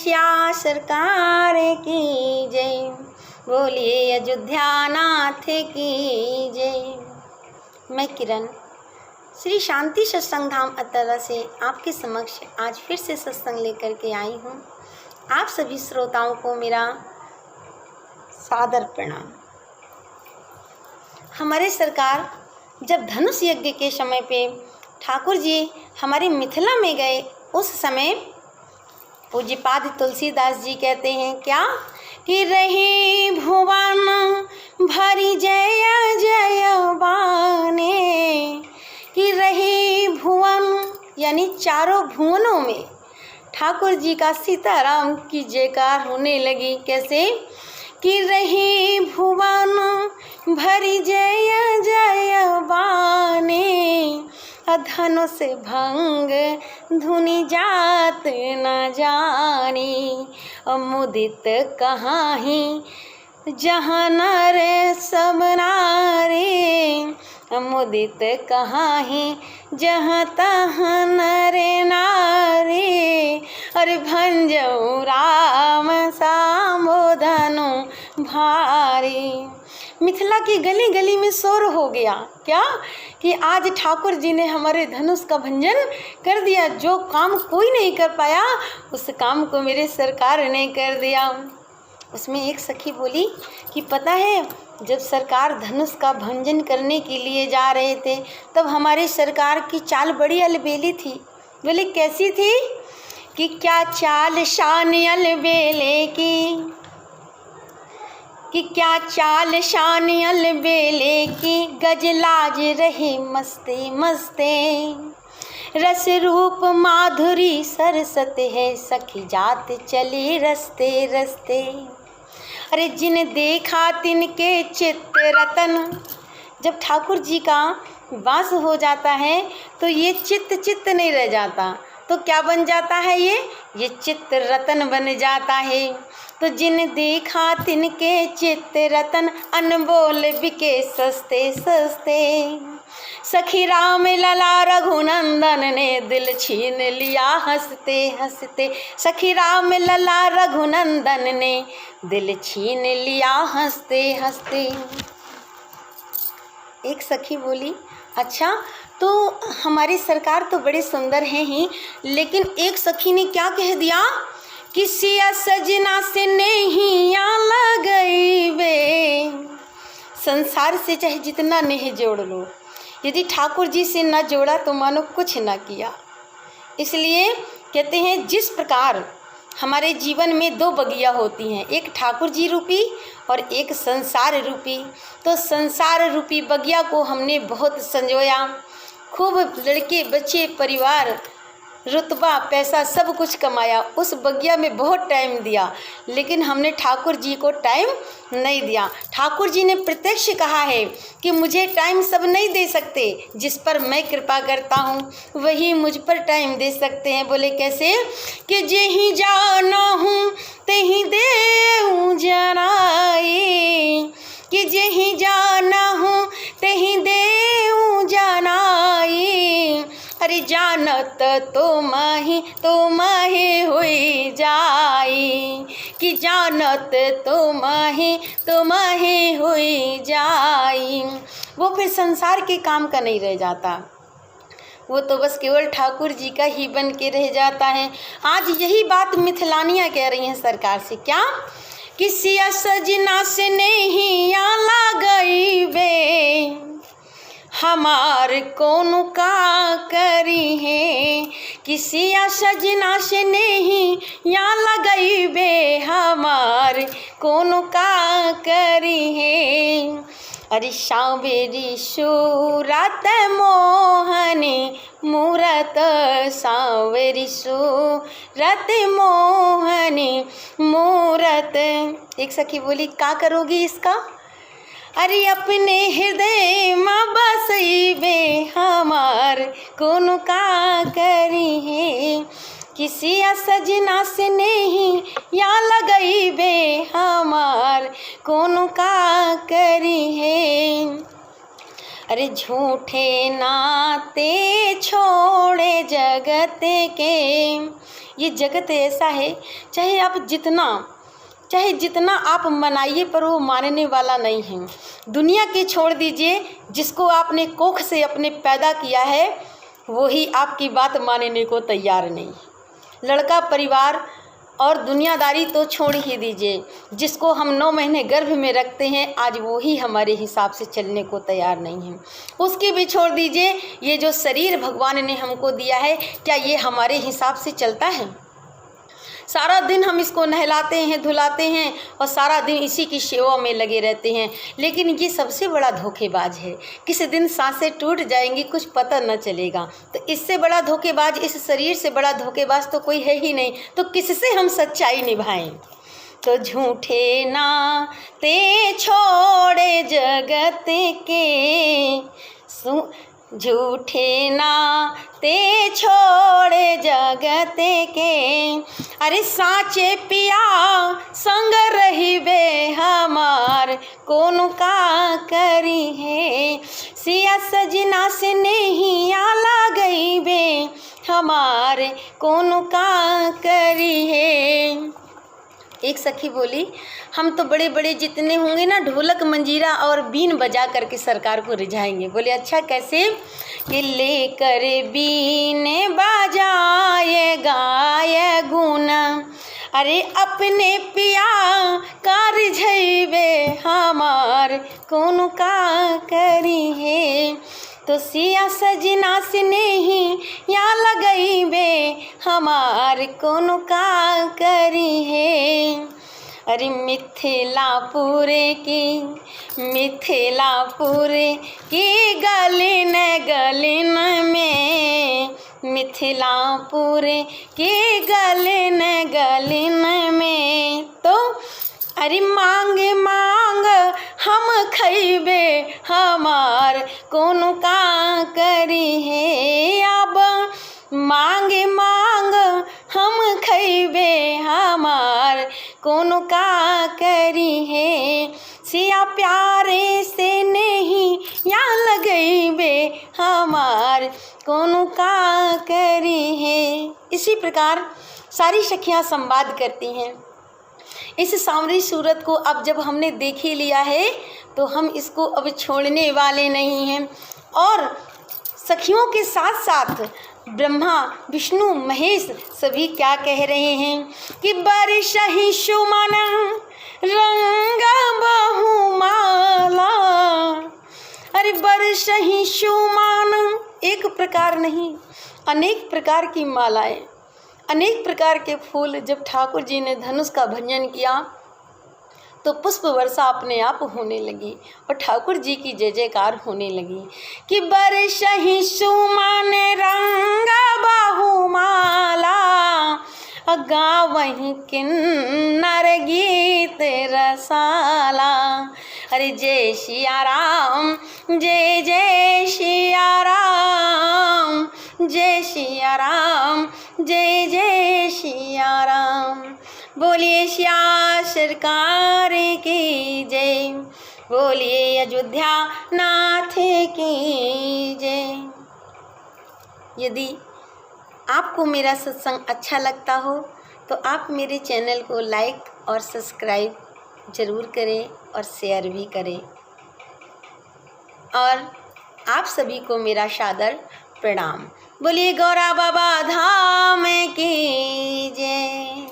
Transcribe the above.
श्या सरकार की जय, बोलिए अयोध्या नाथ की जय। मैं किरण श्री शांति सत्संग धाम अतरा से आपके समक्ष आज फिर से सत्संग लेकर के आई हूँ। आप सभी श्रोताओं को मेरा सादर प्रणाम। हमारे सरकार जब धनुष यज्ञ के समय पे ठाकुर जी हमारे मिथिला में गए, उस समय पूज्यपाद तुलसीदास जी कहते हैं क्या कि रही भुवन भरी जय जय बाने, कि रही भुवन यानी चारों भुवनों में ठाकुर जी का सीताराम की जयकार होने लगी। कैसे कि रही भुवन भरी जय जय बाने, धनुष भंग धुनि जात न जानी, मुदित कहाही जहाँ नर सब नारे, मुदित कहाही जहाँ तहाँ नर नारे, अरे भंजऊ राम संबोधनु भारी। मिथिला की गली गली में शोर हो गया क्या कि आज ठाकुर जी ने हमारे धनुष का भंजन कर दिया। जो काम कोई नहीं कर पाया उस काम को मेरे सरकार ने कर दिया। उसमें एक सखी बोली कि पता है जब सरकार धनुष का भंजन करने के लिए जा रहे थे तब हमारे सरकार की चाल बड़ी अलबेली थी। बोले कैसी थी कि क्या चाल शान अलबेले की, कि क्या चाल शान अलबेले की, गजलाज रहे मस्ते मस्ते, रस रूप माधुरी सरसत है, सखी जात चली रस्ते रस्ते। अरे जिन देखा तिनके चित्त रतन। जब ठाकुर जी का वास हो जाता है तो ये चित्त नहीं रह जाता, तो क्या बन जाता है ये चित्त रतन बन जाता है। तो जिन देखा तिनके चित्त रतन, अनमोल बिके सस्ते सस्ते। सखी राम लला रघुनंदन ने दिल छीन लिया हंसते हंसते, सखी राम लला रघुनंदन ने दिल छीन लिया हंसते हंसते। एक सखी बोली अच्छा तो हमारी सरकार तो बड़े सुंदर हैं ही, लेकिन एक सखी ने क्या कह दिया कि सिया सजना से नहीं लगई वे। संसार से चाहे जितना नेह जोड़ लो, यदि ठाकुर जी से न जोड़ा तो मानो कुछ न किया। इसलिए कहते हैं जिस प्रकार हमारे जीवन में दो बगिया होती हैं, एक ठाकुर जी रूपी और एक संसार रूपी। तो संसार रूपी बगिया को हमने बहुत संजोया, खूब लड़के बच्चे परिवार रुतबा पैसा सब कुछ कमाया, उस बगिया में बहुत टाइम दिया, लेकिन हमने ठाकुर जी को टाइम नहीं दिया। ठाकुर जी ने प्रत्यक्ष कहा है कि मुझे टाइम सब नहीं दे सकते, जिस पर मैं कृपा करता हूँ वही मुझ पर टाइम दे सकते हैं। बोले कैसे कि जेहि जाना हूँ तेहि देऊँ जनाई, कि जेहि जाना हूँ तेहि देऊँ जनाई, अरे जानत तो माही हुई जाई, कि जानत तो माही हुई जाई। वो फिर संसार के काम का नहीं रह जाता, वो तो बस केवल ठाकुर जी का ही बन के रह जाता है। आज यही बात मिथिलानियाँ कह रही हैं सरकार से क्या कि सिया सजना से नहीं लगई वे, हमार कौन का करी है, किसिया सजना से नहीं यहाँ लगई बे, हमार कौन का करी है। अरे सावेरी सूरत मोहनी मूरत, सावेरी सूरत मोहनी मूरत। एक सखी बोली क्या करोगी इसका, अरे अपने हृदय में बसई बे, हमार कौन का करी है, किसी सजना से नहीं या लगई बे, हमार कौन का करी है। अरे झूठे नाते छोड़े जगत के। ये जगत ऐसा है, चाहे जितना आप मनाइए पर वो मानने वाला नहीं है। दुनिया के छोड़ दीजिए, जिसको आपने कोख से अपने पैदा किया है वही आपकी बात मानने को तैयार नहीं। लड़का परिवार और दुनियादारी तो छोड़ ही दीजिए, जिसको हम 9 महीने गर्भ में रखते हैं आज वो ही हमारे हिसाब से चलने को तैयार नहीं है। उसकी भी छोड़ दीजिए, ये जो शरीर भगवान ने हमको दिया है क्या ये हमारे हिसाब से चलता है? सारा दिन हम इसको नहलाते हैं, धुलाते हैं और सारा दिन इसी की सेवा में लगे रहते हैं, लेकिन ये सबसे बड़ा धोखेबाज है। किसी दिन सांसें टूट जाएंगी, कुछ पता न चलेगा। तो इससे बड़ा धोखेबाज, इस शरीर से बड़ा धोखेबाज तो कोई है ही नहीं। तो किससे हम सच्चाई निभाएं? तो झूठे नाते छोड़े जगत के, झूठे नाते छोड़े जगत के। अरे साचे पिया संग रहिबे हमार, कौन का करी है। सिया सजना से नहीं आला गईबे हमार, कौन का करी है। एक सखी बोली, हम तो बड़े बड़े जितने होंगे ना ढोलक मंजीरा और बीन बजा करके सरकार को रिझाएंगे। बोले अच्छा कैसे? कि लेकर बीन बजाए गाय गुण, अरे अपने पिया का रिझैबे हमार, कौन का करी है। तो सिया सजना से नहीं या लगैबे हमार, कौन का करी है। अरे मिथिलापुर की गलिन गलिन में, मिथिलापुर की गलिन गलिन में। तो अरे मांग मांग हम खैबे हमार, कौन का करी है। अब मांग मांग हम खैबे हमार, कौन का करी है। सिया प्यारे से नहीं या लगैबे हमार, कौन का करी है। इसी प्रकार सारी सखियाँ संवाद करती हैं। इस सांवरी सूरत को अब जब हमने देख ही लिया है तो हम इसको अब छोड़ने वाले नहीं हैं। और सखियों के साथ साथ ब्रह्मा विष्णु महेश सभी क्या कह रहे हैं कि बरसहि सुमन रंग बहुमाला। अरे बरसहि सुमन, एक प्रकार नहीं अनेक प्रकार की मालाएं, अनेक प्रकार के फूल। जब ठाकुर जी ने धनुष का भंजन किया तो पुष्प वर्षा अपने आप होने लगी और ठाकुर जी की जय जयकार होने लगी कि बरसहि सुमन रंग बहुमाला, गावहि किन्नर गीत रसाला। अरे जय सिया राम, जय जय सिया राम, जय सिया राम, जय जय सिया राम। बोलिए सिया सरकार की जय, बोलिए अयोध्या नाथ की जय। यदि आपको मेरा सत्संग अच्छा लगता हो तो आप मेरे चैनल को लाइक और सब्सक्राइब ज़रूर करें और शेयर भी करें। और आप सभी को मेरा सादर प्रणाम। बोलिए गौरा बाबा धाम की जय।